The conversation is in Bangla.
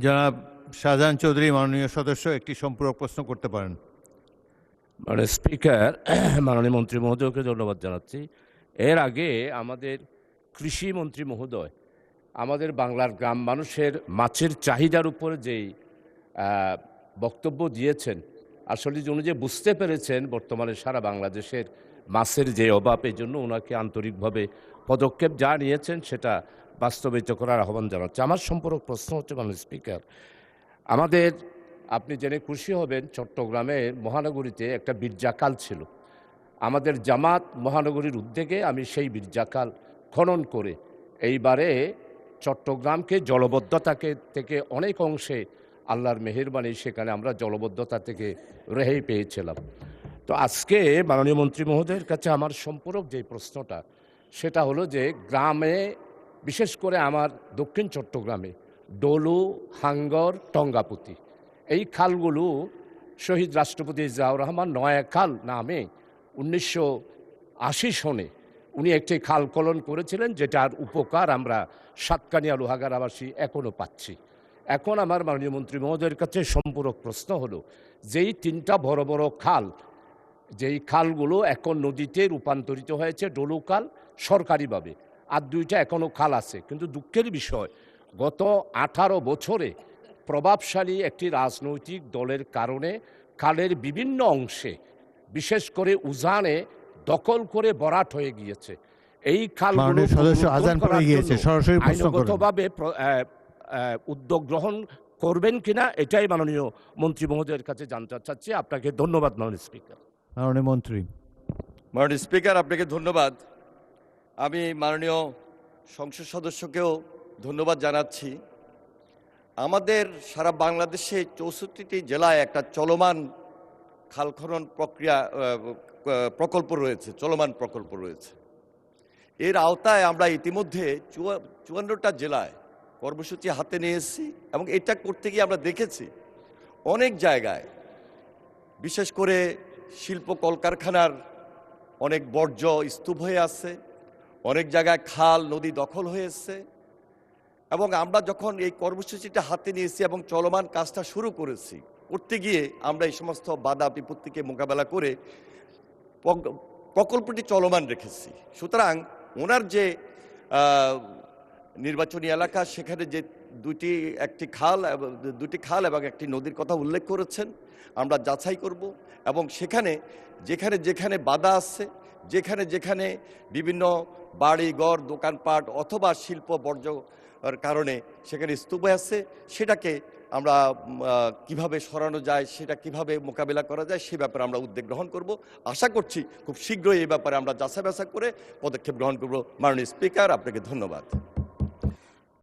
জনাব শাহজাহান চৌধুরী, মাননীয় সদস্য, একটি সম্পূরক প্রশ্ন করতে পারেন। মাননীয় স্পিকার, মাননীয় মন্ত্রী মহোদয়কে ধন্যবাদ জানাচ্ছি। এর আগে আমাদের কৃষি মন্ত্রী মহোদয় আমাদের বাংলার গ্রাম মানুষের মাছের চাহিদার উপরে যেই বক্তব্য দিয়েছেন, আসলে উনি যে বুঝতে পেরেছেন বর্তমানে সারা বাংলাদেশের মাছের যে অভাব, এই জন্য ওনাকে আন্তরিকভাবে পদক্ষেপ যা নিয়েছেন সেটা বাস্তবায়িত করার আহ্বান জানাচ্ছে। আমার সম্পর্ক প্রশ্ন হচ্ছে, মাননীয় স্পিকার, আমাদের আপনি জেনে খুশি হবেন, চট্টগ্রামের মহানগরীতে একটা বীর্যাকাল ছিল। আমাদের জামাত মহানগরীর উদ্যোগে আমি সেই বীর্যাকাল খনন করে এইবারে চট্টগ্রামকে জলবদ্ধতাকে থেকে অনেক অংশে আল্লাহর মেহেরবানি সেখানে আমরা জলবদ্ধতা থেকে রেহাই পেয়েছিলাম। তো আজকে মাননীয় মন্ত্রী মহোদয়ের কাছে আমার সম্পূরক যে প্রশ্নটা, সেটা হলো যে গ্রামে, বিশেষ করে আমার দক্ষিণ চট্টগ্রামে ডলু, হাঙ্গর, টঙ্গাপুতি, এই খালগুলো শহীদ রাষ্ট্রপতি জিয়াউর রহমান নয়া খাল নামে 1980 সনে উনি একটি খাল খনন করেছিলেন, যেটার উপকার আমরা সাতকানিয়া লোহাগাড়াবাসী এখনও পাচ্ছি। এখন আমার মাননীয় মন্ত্রী মহোদয়ের কাছে সম্পূরক প্রশ্ন হলো, যেই তিনটা বড় বড় খাল, যেই খালগুলো এখন নদীতে রূপান্তরিত হয়েছে, ডলু খাল সরকারিভাবে, আর দুইটা এখনও খাল আছে, কিন্তু দুঃখের বিষয় গত 18 বছরে প্রভাবশালী একটি রাজনৈতিক দলের কারণে খালের বিভিন্ন অংশে, বিশেষ করে উজানে, দখল করে ভরাট হয়ে গিয়েছে। এই খালগুলো আইনগতভাবে উদ্যোগ গ্রহণ করবেন কিনা, এটাই মাননীয় মন্ত্রী মহোদয়ের কাছে জানতে চাচ্ছি। আপনাকে ধন্যবাদ মাননীয় স্পিকার। মাননীয় মন্ত্রী। মাননীয় স্পিকার, আপনাকে ধন্যবাদ। আমি মাননীয় সংসদ সদস্যকেও ধন্যবাদ জানাচ্ছি। আমাদের সারা বাংলাদেশে 64টি জেলায় একটা চলমান খাল খনন প্রকল্প রয়েছে, চলমান প্রকল্প রয়েছে। এর আওতায় আমরা ইতিমধ্যে 54টা জেলায় কর্মসূচি হাতে নিয়ে এসেছি, এবং এটা করতে গিয়ে আমরা দেখেছি অনেক জায়গায়, বিশেষ করে শিল্প কলকারখানার অনেক বর্জ্য স্তূপ হয়ে আছে, অনেক জায়গায় খাল নদী দখল হয়ে এসছে। এবং আমরা যখন এই কর্মসূচিটা হাতে নিয়েছি এবং চলমান কাজটা শুরু করেছি, করতে গিয়ে আমরা এই সমস্ত বাধা বিপত্তিকে মোকাবেলা করে প্রকল্পটি চলমান রেখেছি। সুতরাং ওনার যে নির্বাচনী এলাকা, সেখানে যে দুটি খাল এবং একটি নদীর কথা উল্লেখ করেছেন, আমরা যাচাই করব, এবং সেখানে যেখানে যেখানে বাধা আছে, যেখানে যেখানে বিভিন্ন বাড়ি ঘর, দোকানপাট অথবা শিল্প বর্জ্যর কারণে সেখানে স্তূপ আছে, সেটাকে আমরা কিভাবে সরানো যায়, সেটা কিভাবে মোকাবিলা করা যায়, সে ব্যাপারে আমরা উদ্যোগ গ্রহণ করব। আশা করছি খুব শীঘ্রই এই ব্যাপারে আমরা যাচাই বাছাই করে পদক্ষেপ গ্রহণ করব। মাননীয় স্পিকার, আপনাকে ধন্যবাদ।